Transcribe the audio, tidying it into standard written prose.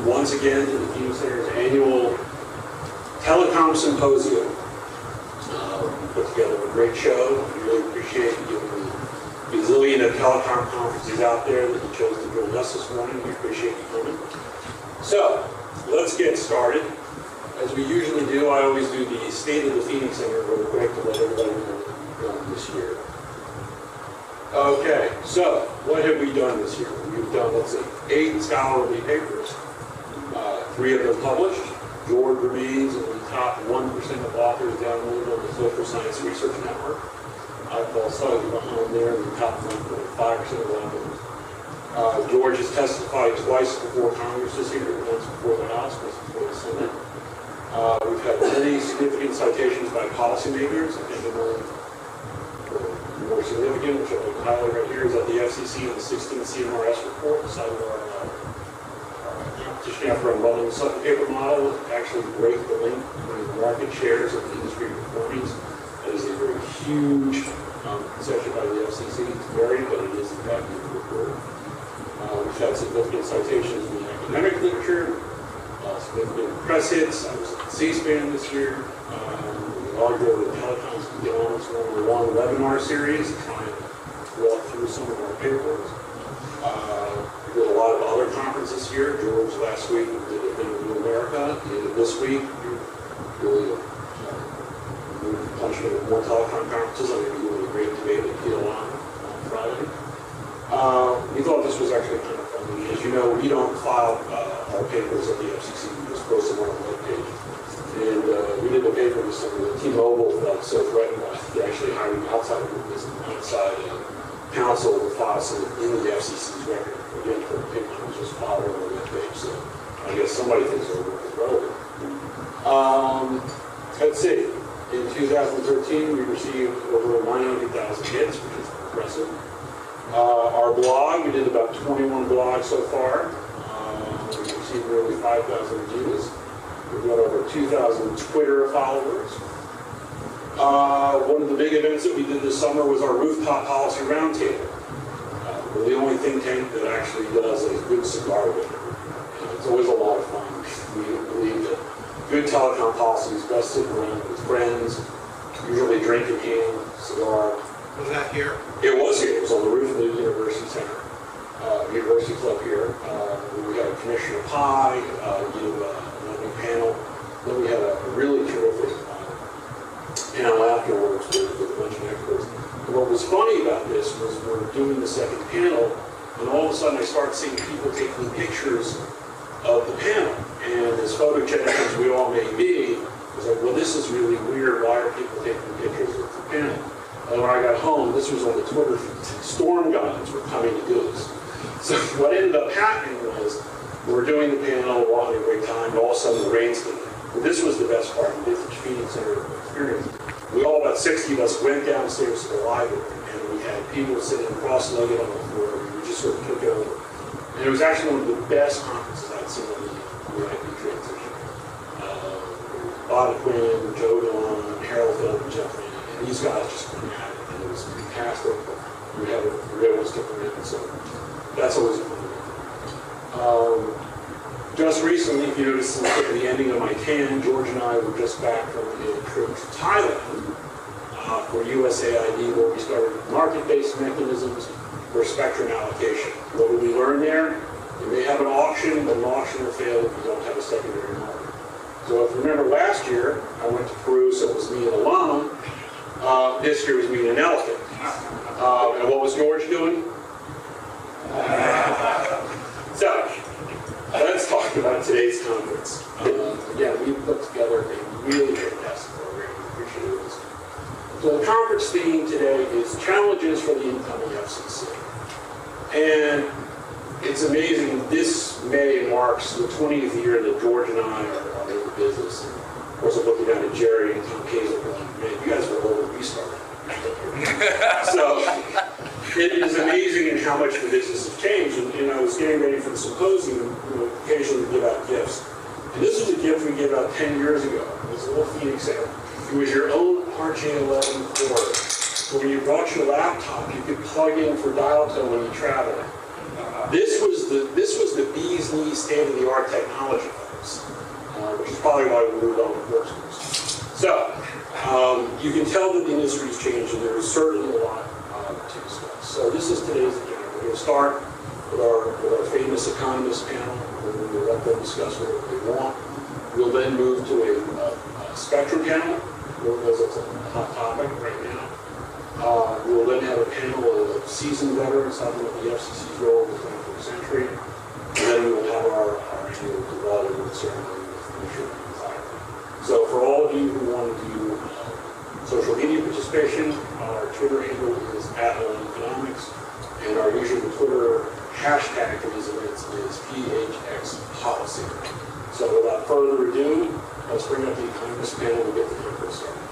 once again to the Phoenix Center's annual Telecoms Symposium. We put together a great show. We really appreciate you giving the bazillion of telecom conferences out there that you chose to join us this morning. We appreciate you coming. So, let's get started. As we usually do, I always do the State of the Phoenix Center real quick to let everybody know what we've done this year. Okay, so what have we done this year? We've done, let's see, 8 scholarly papers. 3 of them published. George remains in the top 1% of authors downloaded on the Social Science Research Network. I fall slightly behind there in the top 1.5% of authors. George has testified twice before Congress this year, once before the House, once before the Senate. We've had many significant citations by policymakers. I think the more significant, which I would highlight right here, is that the FCC and the 16th CMRS report decided our competition effort on running the second paper model would actually break the link between the market shares of the industry performance. That is a very huge concession by the FCC. It's varied, but it is in fact in the report. We've had significant citations in the academic literature, significant press hits. I was at C-SPAN this year. We argued with Telecoms to get on this one webinar series to try and walk through some of our papers. We did a lot of other conferences here. George last week did a thing in New America. He did it this week. Really punched in more telecom conferences. I'm going to be doing a great debate at PLI on Friday. We thought this was actually kind of funny. As you know, we don't file our papers at the FCC. We just post them on the webpage. And we did a paper with some of the T-Mobile felt so threatened by actually hiring outside movements and outside counsel to file some in the FCC's record. Again, for the paper was just filed on the webpage. So I guess somebody thinks their work is relevant. Let's see. In 2013, we received over 900,000 hits, which is impressive. Our blog, we did about 21 blogs so far. We received nearly 5,000 reviews. We've got over 2,000 Twitter followers. One of the big events that we did this summer was our Rooftop Policy Roundtable. We're the only think tank that actually does a good cigar dinner. It's always a lot of fun. We believe that good telecom policy is best sitting around with friends, usually drink in hand, cigar. Was that here? It was here. It was on the roof of the University Center, University Club here. We had Commissioner Pai give a panel. Then we had a really terrific panel afterwards with a bunch of experts. And what was funny about this was we're doing the second panel, and all of a sudden I start seeing people taking pictures of the panel. And as photogenic as we all may be, I was like, well, this is really weird. Why are people taking pictures of the panel? And when I got home, this was on the Twitter feed. Storm gods were coming to do this. So what ended up happening was we were doing the panel, we're having a great time, and all of a sudden the rain started. But this was the best part of the Phoenix Center experience. We all, about 60 of us, went downstairs to the library, and we had people sitting cross-legged on the floor. We just sort of took it over. And it was actually one of the best conferences I'd seen on the IP transition. Bob Quinn, Joe Dillon, Harold Phil, and Jeff Lane, and these guys just went at it, and it was fantastic. We were able to stick around, so that's always fun. Just recently, if you notice since the ending of my tan, George and I were just back from a trip to Thailand for USAID, where we started market-based mechanisms for spectrum allocation. What did we learn there? You may have an auction, but an auction will fail if you don't have a secondary market. So if you remember last year, I went to Peru, so it was me and a llama. This year was me and an elephant. And what was George doing? So, let's talk about today's conference. Again, we put together a really fantastic program. We appreciate it. So the conference theme today is Challenges for the Incoming FCC. And it's amazing, this May marks the 20th year that George and I are in the business. And of course, I'm looking down at Jerry and Tom Kaser going, man, you guys were older than we started. So, it is amazing in how much the business has changed. And I was getting ready for the symposium, occasionally we give out gifts. And this was a gift we gave out 10 years ago. It was a little Phoenix Center. It was your own RJ11 cord. So when you brought your laptop, you could plug in for dial tone when you travel. This was the bee's knees state-of-the-art technology, folks, which is probably why we moved on to work schools. So you can tell that the industry is changing. There is certainly a lot to discuss. So this is today's agenda. We're going to start with our famous economist panel. We're going to let them discuss whatever they want. We'll then move to a spectrum panel, because it's a hot topic right now. We'll then have a panel of seasoned veterans talking about the FCC's role in the 21st century. And then we will have our annual development ceremony with Commissioner McIntyre. So for all of you who want to do social media participation, our Twitter handle is @economics, and our usual Twitter hashtag for these events is PHXPolicy. So without further ado, let's bring up the economist panel and get the conference started.